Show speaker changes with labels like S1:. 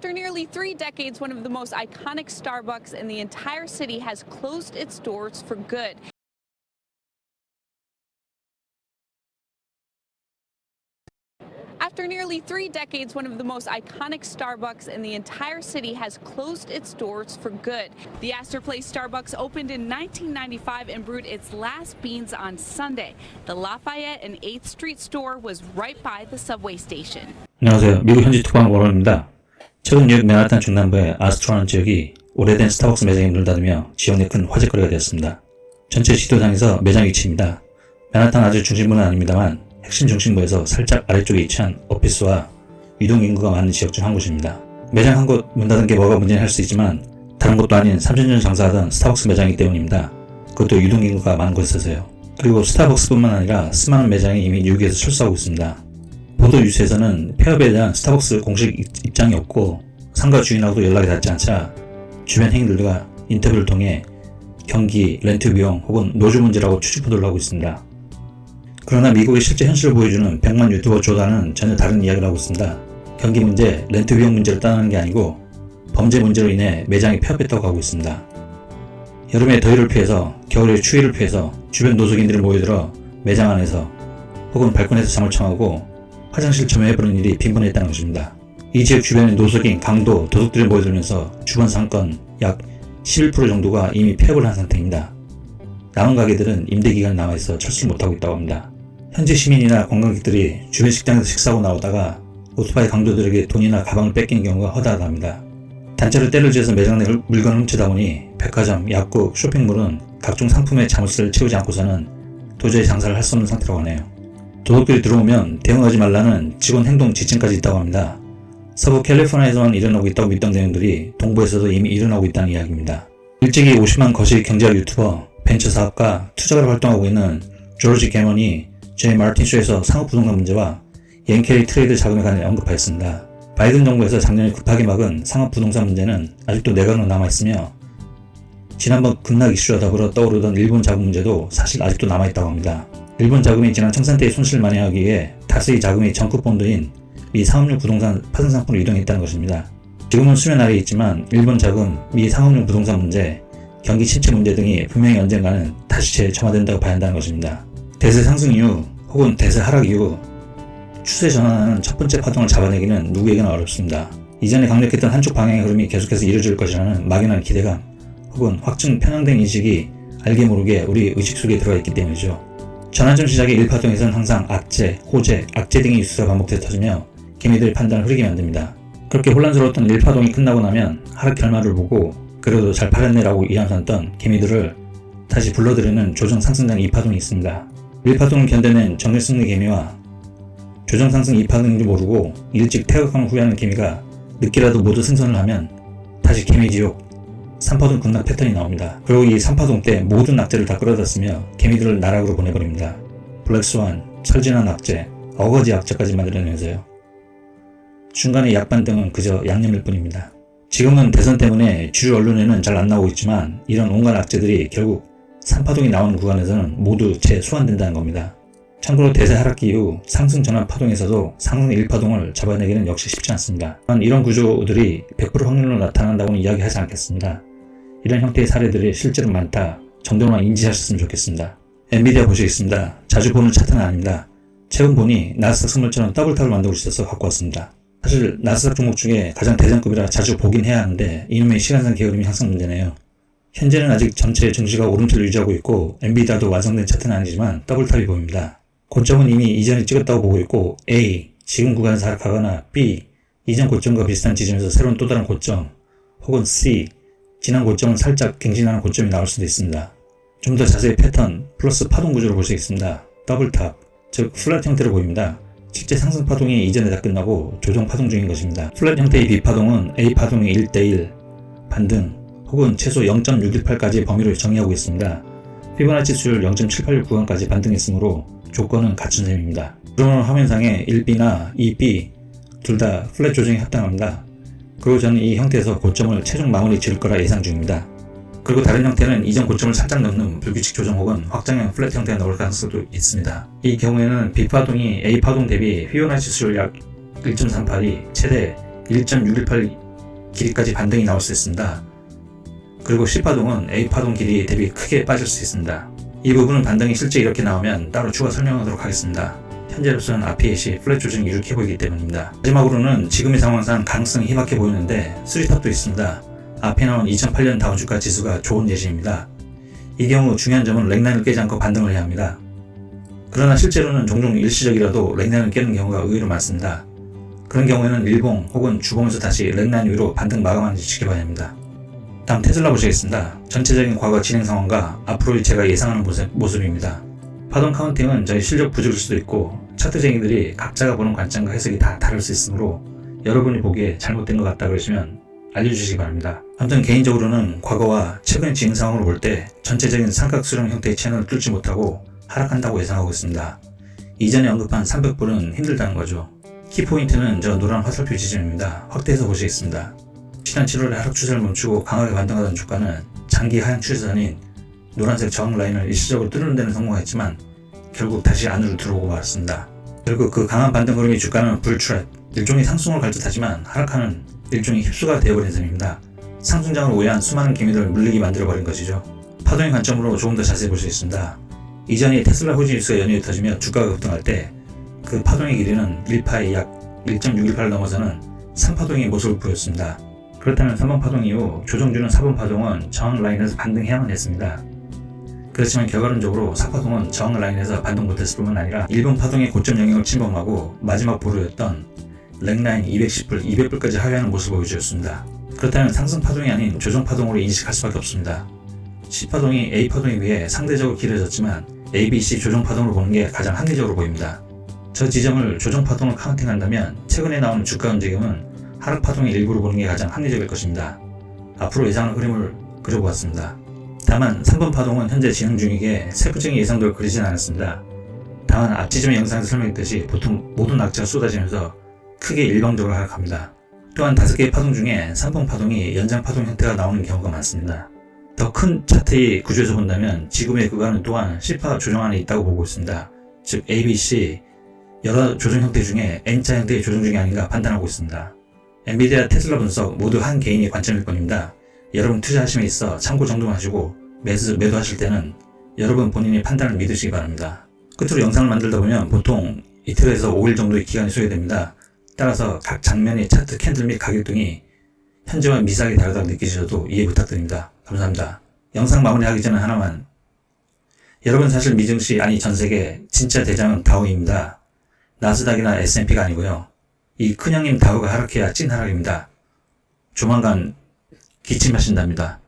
S1: After nearly 3 decades, one of the most iconic Starbucks in the entire city has closed its doors for good. After nearly 3 decades, one of the most iconic Starbucks in the entire city has closed its doors for good. The Astor Place Starbucks opened in 1995 and brewed its last beans on Sunday. The Lafayette and 8th Street store was right by the subway station.
S2: 안녕하세요. 미국 현지 특파원 워런입니다. 최근 뉴욕 맨하탄 중남부의 아스토라는 지역이 오래된 스타벅스 매장이 문을 닫으며 지역 내 큰 화제거리가 되었습니다. 전체 지도상에서 매장 위치입니다. 맨하탄 아주 중심부는 아닙니다만 핵심 중심부에서 살짝 아래쪽에 위치한 오피스와 유동 인구가 많은 지역 중 한 곳입니다. 매장 한 곳 문 닫은 게 뭐가 문제냐 할 수 있지만 다른 곳도 아닌 30년 장사하던 스타벅스 매장이기 때문입니다. 그것도 유동 인구가 많은 곳에서요. 그리고 스타벅스뿐만 아니라 수많은 매장이 이미 뉴욕에서 출소하고 있습니다. 보도 뉴스에서는 폐업에 대한 스타벅스 공식 입장이 없고 상가 주인하고도 연락이 닿지 않자 주변 행인들과 인터뷰를 통해 경기, 렌트 비용 혹은 노조 문제라고 추측 보도를 하고 있습니다. 그러나 미국의 실제 현실을 보여주는 100만 유튜버 조단은 전혀 다른 이야기를 하고 있습니다. 경기 문제, 렌트 비용 문제를 따르는 게 아니고 범죄 문제로 인해 매장이 폐업했다고 하고 있습니다. 여름에 더위를 피해서 겨울에 추위를 피해서 주변 노숙인들이 모여들어 매장 안에서 혹은 발코니에서 잠을 청하고 화장실 점유해버리는 일이 빈번했다는 것입니다. 이 지역 주변의 노숙인, 강도, 도둑들이 모여들면서 주변 상권 약 11% 정도가 이미 폐업을 한 상태입니다. 남은 가게들은 임대기간이 남아있어 철수를 못하고 있다고 합니다. 현지 시민이나 관광객들이 주변 식당에서 식사하고 나오다가 오토바이 강도들에게 돈이나 가방을 뺏기는 경우가 허다하답니다. 단체로 때를 지어서 매장 내 물건을 훔치다 보니 백화점, 약국, 쇼핑몰은 각종 상품의 자물쇠를 채우지 않고서는 도저히 장사를 할 수 없는 상태라고 하네요. 도둑들이 들어오면 대응하지 말라는 직원 행동 지침까지 있다고 합니다. 서부 캘리포니아에서만 일어나고 있다고 믿던 내용들이 동부에서도 이미 일어나고 있다는 이야기입니다. 일찍이 50만 거시 경제학 유튜버, 벤처 사업가, 투자가로 활동하고 있는 조지 게먼이 제이 마르틴 쇼에서 상업 부동산 문제와 옌케리 트레이드 자금에 관해 언급하였습니다. 바이든 정부에서 작년에 급하게 막은 상업 부동산 문제는 아직도 내각으로 남아있으며 지난번 급락 이슈와 더불어 떠오르던 일본 자금 문제도 사실 아직도 남아있다고 합니다. 일본 자금이 지난 청산 때의 손실을 만회하기 위해 다수의 자금이 정크본드인 미 상업용 부동산 파생 상품으로 이동했다는 것입니다. 지금은 수면 아래에 있지만 일본 자금, 미 상업용 부동산 문제, 경기 침체 문제 등이 분명히 언젠가는 다시 재점화된다고 봐야 한다는 것입니다. 대세 상승 이후 혹은 대세 하락 이후 추세 전환하는 첫 번째 파동을 잡아내기는 누구에게나 어렵습니다. 이전에 강력했던 한쪽 방향의 흐름이 계속해서 이루어질 것이라는 막연한 기대감 혹은 확증 편향된 인식이 알게 모르게 우리 의식 속에 들어가 있기 때문이죠. 전환점 시작의 1파동에서는 항상 악재, 호재, 악재 등의 뉴스가 반복돼서 터지며 개미들의 판단을 흐리게 만듭니다. 그렇게 혼란스러웠던 1파동이 끝나고 나면 하락 결말을 보고 그래도 잘 팔았네라고 이야기했던 개미들을 다시 불러들이는 조정 상승장 2파동이 있습니다. 1파동을 견뎌낸 정렬승리 개미와 조정 상승 2파동인지 모르고 일찍 퇴각한 후회하는 개미가 늦게라도 모두 승선을 하면 다시 개미지옥 3파동 급락 패턴이 나옵니다. 그리고 이 3파동 때 모든 악재를 다 끌어다 쓰며 개미들을 나락으로 보내버립니다. 블랙스완, 철진한 악재, 어거지 악재까지 만들어내면서요. 중간의 약반등은 그저 양념일 뿐입니다. 지금은 대선 때문에 주류 언론에는 잘 안 나오고 있지만 이런 온갖 악재들이 결국 3파동이 나오는 구간에서는 모두 재소환된다는 겁니다. 참고로 대세 하락기 이후 상승 전환 파동에서도 상승 1파동을 잡아내기는 역시 쉽지 않습니다. 이런 구조들이 100% 확률로 나타난다고는 이야기하지 않겠습니다. 이런 형태의 사례들이 실제로 많다 정도만 인지하셨으면 좋겠습니다. 엔비디아 보시겠습니다. 자주 보는 차트는 아닙니다. 최근 보니 나스닥 선물처럼 더블탑을 만들고 있어서 갖고 왔습니다. 사실 나스닥 종목 중에 가장 대장급이라 자주 보긴 해야 하는데 이놈의 시간상 게으름이 항상 문제네요. 현재는 아직 전체 증시가 오름세를 유지하고 있고 엔비디아도 완성된 차트는 아니지만 더블탑이 보입니다. 고점은 이미 이전에 찍었다고 보고 있고 A, 지금 구간에서 하락하거나 B, 이전 고점과 비슷한 지점에서 새로운 또 다른 고점 혹은 C, 지난 고점은 살짝 갱신하는 고점이 나올 수도 있습니다. 좀 더 자세히 패턴 플러스 파동 구조를 볼 수 있습니다. 더블탑, 즉 플랫 형태로 보입니다. 실제 상승 파동이 이전에 다 끝나고 조정 파동 중인 것입니다. 플랫 형태의 B파동은 A파동의 1대1 반등 혹은 최소 0.618까지 범위로 정의하고 있습니다. 피보나치 수율 0.786 구간까지 반등했으므로 조건은 갖춘 셈입니다. 그러면 화면상에 1B나 2B 둘 다 플랫 조정에 합당합니다. 그리고 저는 이 형태에서 고점을 최종 마무리 지을 거라 예상 중입니다. 그리고 다른 형태는 이전 고점을 살짝 넘는 불규칙 조정 혹은 확장형 플랫 형태가 나올 가능성도 있습니다. 이 경우에는 B파동이 A파동 대비 피보나치 수율 약 1.38이 최대 1.618 길이까지 반등이 나올 수 있습니다. 그리고 C파동은 A파동 길이 대비 크게 빠질 수 있습니다. 이 부분은 반등이 실제 이렇게 나오면 따로 추가 설명하도록 하겠습니다. 현재로서는 RPAC 플랫 조정이 이렇게 보이기 때문입니다. 마지막으로는 지금의 상황상 가능성이 희박해 보이는데 3탑도 있습니다. 앞에 나온 2008년 다우주가 지수가 좋은 예시입니다. 이 경우 중요한 점은 렉라인을 깨지 않고 반등을 해야 합니다. 그러나 실제로는 종종 일시적이라도 렉라인을 깨는 경우가 의외로 많습니다. 그런 경우에는 일봉 혹은 주봉에서 다시 렉라인 위로 반등 마감하는지 지켜봐야 합니다. 다음 테슬라 보시겠습니다. 전체적인 과거 진행 상황과 앞으로 제가 예상하는 모습입니다. 파동 카운팅은 저희 실력 부족일 수도 있고 차트쟁이들이 각자가 보는 관점과 해석이 다 다를 수 있으므로 여러분이 보기에 잘못된 것 같다 그러시면 알려주시기 바랍니다. 아무튼 개인적으로는 과거와 최근의 진행 상황으로 볼 때 전체적인 삼각수렴 형태의 채널을 뚫지 못하고 하락한다고 예상하고 있습니다. 이전에 언급한 300불은 힘들다는 거죠. 키포인트는 저 노란 화살표 지점입니다. 확대해서 보시겠습니다. 지난 7월에 하락 추세를 멈추고 강하게 반등하던 주가는 장기 하향 추세선인 노란색 저항 라인을 일시적으로 뚫는 데는 성공했지만 결국 다시 안으로 들어오고 말았습니다. 결국 그 강한 반등 흐름이 주가는 불트랩, 일종의 상승을 갈 듯하지만 하락하는 일종의 힙수가 되어버린 셈입니다. 상승장을 오해한 수많은 개미들을 물리게 만들어버린 것이죠. 파동의 관점으로 조금 더 자세히 볼 수 있습니다. 이전에 테슬라 후지 뉴스가 연이어 터지며 주가가 급등할 때 그 파동의 길이는 1파의 약 1.618을 넘어서는 3파동의 모습을 보였습니다. 그렇다면 3번 파동 이후 조정주는 4번 파동은 저항 라인에서 반등해야만 했습니다. 그렇지만 결과론적으로 4파동은 저항 라인에서 반등 못했을 뿐만 아니라 1번 파동의 고점 영역을 침범하고 마지막 보루였던 렉라인 210불, 200불까지 하회하는 모습을 보여주었습니다. 그렇다면 상승 파동이 아닌 조정 파동으로 인식할 수밖에 없습니다. C파동이 A파동에 비해 상대적으로 길어졌지만 ABC 조정 파동으로 보는 게 가장 합리적으로 보입니다. 저 지점을 조정 파동으로 카운팅한다면 최근에 나오는 주가 움직임은 하락 파동의 일부로 보는 게 가장 합리적일 것입니다. 앞으로 예상하는 흐름을 그려보았습니다. 다만 3번 파동은 현재 진행 중이기에 세부적인 예상도를 그리진 않았습니다. 다만 앞지점의 영상에서 설명했듯이 보통 모든 악재가 쏟아지면서 크게 일방적으로 하락합니다. 또한 5개의 파동 중에 3번 파동이 연장 파동 형태가 나오는 경우가 많습니다. 더 큰 차트의 구조에서 본다면 지금의 구간은 또한 C파 조정 안에 있다고 보고 있습니다. 즉 ABC 여러 조정 형태 중에 N자 형태의 조정 중이 아닌가 판단하고 있습니다. 엔비디아, 테슬라 분석 모두 한 개인의 관점일 뿐입니다. 여러분 투자하심에 있어 참고 정도만 하시고 매도하실 때는 여러분 본인의 판단을 믿으시기 바랍니다. 끝으로 영상을 만들다 보면 보통 이틀에서 5일 정도의 기간이 소요됩니다. 따라서 각 장면의 차트, 캔들 및 가격 등이 현재와 미세하게 다르다고 느끼셔도 이해 부탁드립니다. 감사합니다. 영상 마무리하기 전에 하나만. 여러분 사실 미증시 아니 전세계 진짜 대장은 다우입니다. 나스닥이나 S&P가 아니고요. 이 큰형님 다우가 하락해야 찐 하락입니다. 조만간 기침하신답니다.